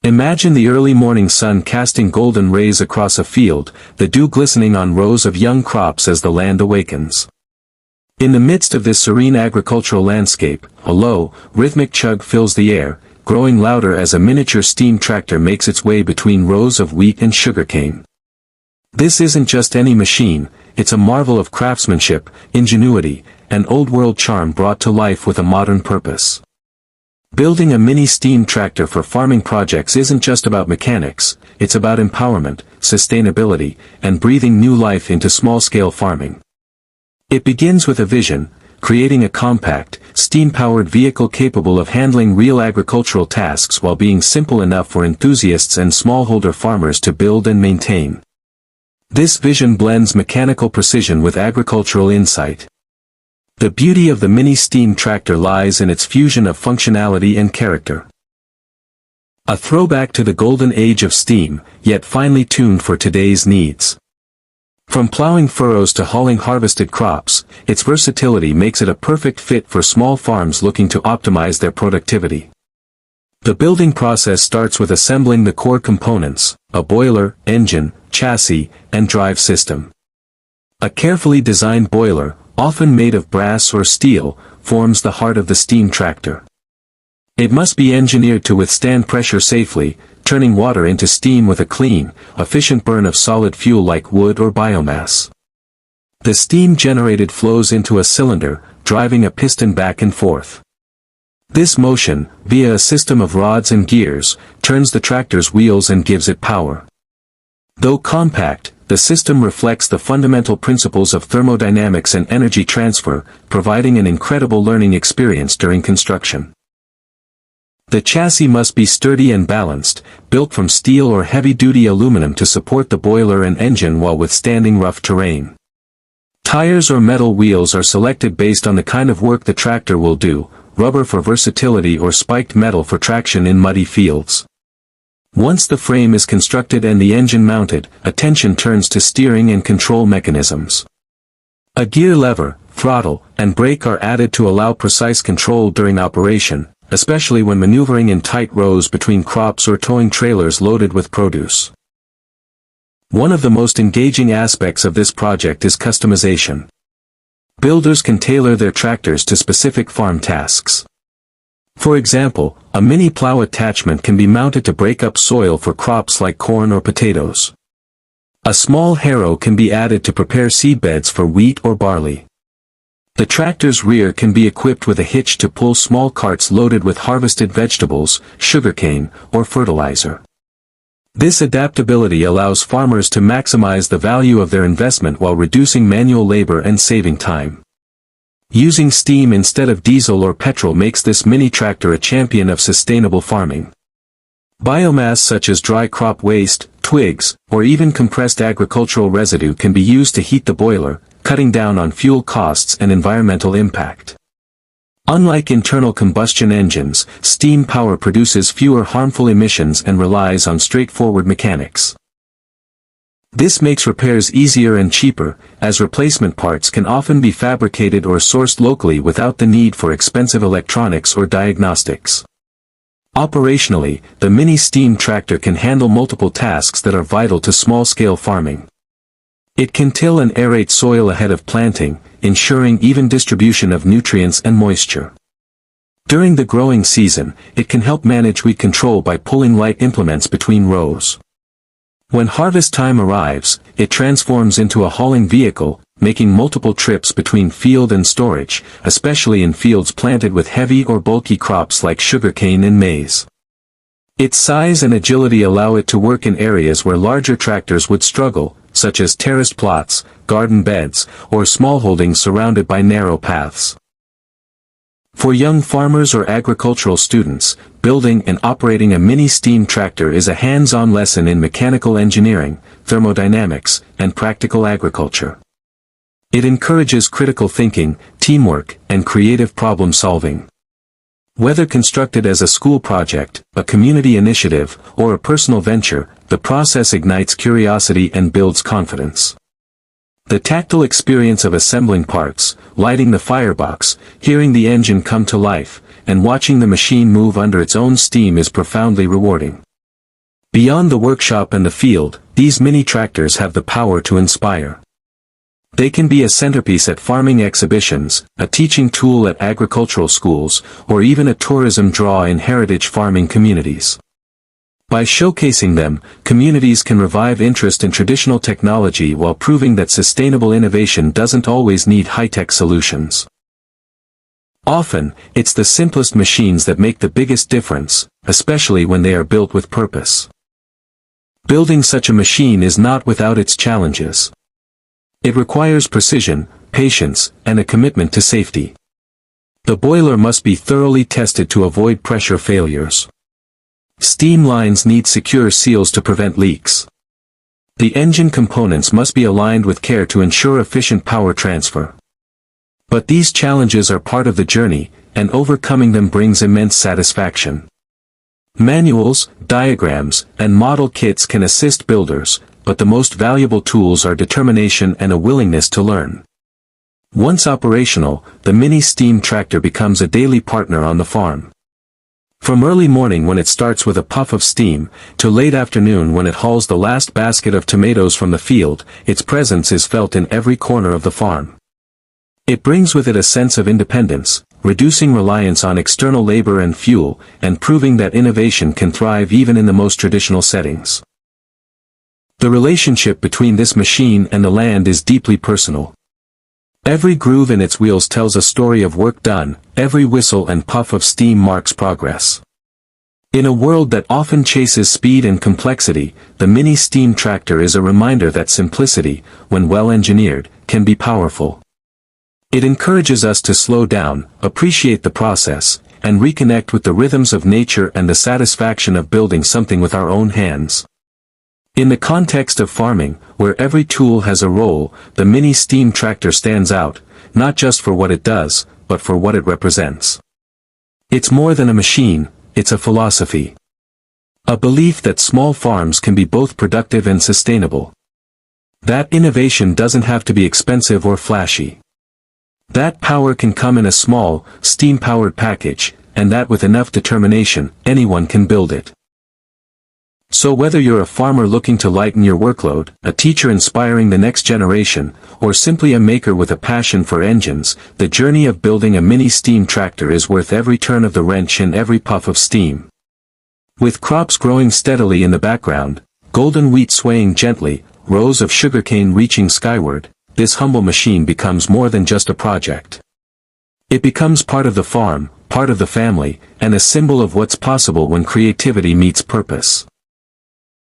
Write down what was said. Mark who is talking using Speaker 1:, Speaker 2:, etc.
Speaker 1: Imagine the early morning sun casting golden rays across a field, the dew glistening on rows of young crops as the land awakens. In the midst of this serene agricultural landscape, a low, rhythmic chug fills the air, growing louder as a miniature steam tractor makes its way between rows of wheat and sugarcane. This isn't just any machine, it's a marvel of craftsmanship, ingenuity, and old-world charm brought to life with a modern purpose. Building a mini steam tractor for farming projects isn't just about mechanics, it's about empowerment, sustainability, and breathing new life into small-scale farming. It begins with a vision, creating a compact, steam-powered vehicle capable of handling real agricultural tasks while being simple enough for enthusiasts and smallholder farmers to build and maintain. This vision blends mechanical precision with agricultural insight. The beauty of the mini steam tractor lies in its fusion of functionality and character. A throwback to the golden age of steam, yet finely tuned for today's needs. From plowing furrows to hauling harvested crops, its versatility makes it a perfect fit for small farms looking to optimize their productivity. The building process starts with assembling the core components, a boiler, engine, chassis, and drive system. A carefully designed boiler, often made of brass or steel, forms the heart of the steam tractor. It must be engineered to withstand pressure safely, turning water into steam with a clean, efficient burn of solid fuel like wood or biomass. The steam generated flows into a cylinder, driving a piston back and forth. This motion, via a system of rods and gears, turns the tractor's wheels and gives it power. Though compact, the system reflects the fundamental principles of thermodynamics and energy transfer, providing an incredible learning experience during construction. The chassis must be sturdy and balanced, built from steel or heavy-duty aluminum to support the boiler and engine while withstanding rough terrain. Tires or metal wheels are selected based on the kind of work the tractor will do, rubber for versatility or spiked metal for traction in muddy fields. Once the frame is constructed and the engine mounted, attention turns to steering and control mechanisms. A gear lever, throttle, and brake are added to allow precise control during operation, especially when maneuvering in tight rows between crops or towing trailers loaded with produce. One of the most engaging aspects of this project is customization. Builders can tailor their tractors to specific farm tasks. For example, a mini plow attachment can be mounted to break up soil for crops like corn or potatoes. A small harrow can be added to prepare seedbeds for wheat or barley. The tractor's rear can be equipped with a hitch to pull small carts loaded with harvested vegetables, sugarcane, or fertilizer. This adaptability allows farmers to maximize the value of their investment while reducing manual labor and saving time. Using steam instead of diesel or petrol makes this mini tractor a champion of sustainable farming. Biomass such as dry crop waste, twigs, or even compressed agricultural residue can be used to heat the boiler, cutting down on fuel costs and environmental impact. Unlike internal combustion engines, steam power produces fewer harmful emissions and relies on straightforward mechanics. This makes repairs easier and cheaper, as replacement parts can often be fabricated or sourced locally without the need for expensive electronics or diagnostics. Operationally, the mini steam tractor can handle multiple tasks that are vital to small-scale farming. It can till and aerate soil ahead of planting, ensuring even distribution of nutrients and moisture. During the growing season, it can help manage weed control by pulling light implements between rows. When harvest time arrives, it transforms into a hauling vehicle, making multiple trips between field and storage, especially in fields planted with heavy or bulky crops like sugarcane and maize. Its size and agility allow it to work in areas where larger tractors would struggle, such as terraced plots, garden beds, or smallholdings surrounded by narrow paths. For young farmers or agricultural students, building and operating a mini steam tractor is a hands-on lesson in mechanical engineering, thermodynamics, and practical agriculture. It encourages critical thinking, teamwork, and creative problem-solving. Whether constructed as a school project, a community initiative, or a personal venture, the process ignites curiosity and builds confidence. The tactile experience of assembling parts, lighting the firebox, hearing the engine come to life, and watching the machine move under its own steam is profoundly rewarding. Beyond the workshop and the field, these mini tractors have the power to inspire. They can be a centerpiece at farming exhibitions, a teaching tool at agricultural schools, or even a tourism draw in heritage farming communities. By showcasing them, communities can revive interest in traditional technology while proving that sustainable innovation doesn't always need high-tech solutions. Often, it's the simplest machines that make the biggest difference, especially when they are built with purpose. Building such a machine is not without its challenges. It requires precision, patience, and a commitment to safety. The boiler must be thoroughly tested to avoid pressure failures. Steam lines need secure seals to prevent leaks. The engine components must be aligned with care to ensure efficient power transfer. But these challenges are part of the journey, and overcoming them brings immense satisfaction. Manuals, diagrams, and model kits can assist builders, but the most valuable tools are determination and a willingness to learn. Once operational, the mini steam tractor becomes a daily partner on the farm. From early morning when it starts with a puff of steam, to late afternoon when it hauls the last basket of tomatoes from the field, its presence is felt in every corner of the farm. It brings with it a sense of independence, reducing reliance on external labor and fuel, and proving that innovation can thrive even in the most traditional settings. The relationship between this machine and the land is deeply personal. Every groove in its wheels tells a story of work done, every whistle and puff of steam marks progress. In a world that often chases speed and complexity, the mini steam tractor is a reminder that simplicity, when well engineered, can be powerful. It encourages us to slow down, appreciate the process, and reconnect with the rhythms of nature and the satisfaction of building something with our own hands. In the context of farming, where every tool has a role, the mini steam tractor stands out, not just for what it does, but for what it represents. It's more than a machine, it's a philosophy. A belief that small farms can be both productive and sustainable. That innovation doesn't have to be expensive or flashy. That power can come in a small, steam-powered package, and that with enough determination, anyone can build it. So whether you're a farmer looking to lighten your workload, a teacher inspiring the next generation, or simply a maker with a passion for engines, the journey of building a mini steam tractor is worth every turn of the wrench and every puff of steam. With crops growing steadily in the background, golden wheat swaying gently, rows of sugarcane reaching skyward, this humble machine becomes more than just a project. It becomes part of the farm, part of the family, and a symbol of what's possible when creativity meets purpose.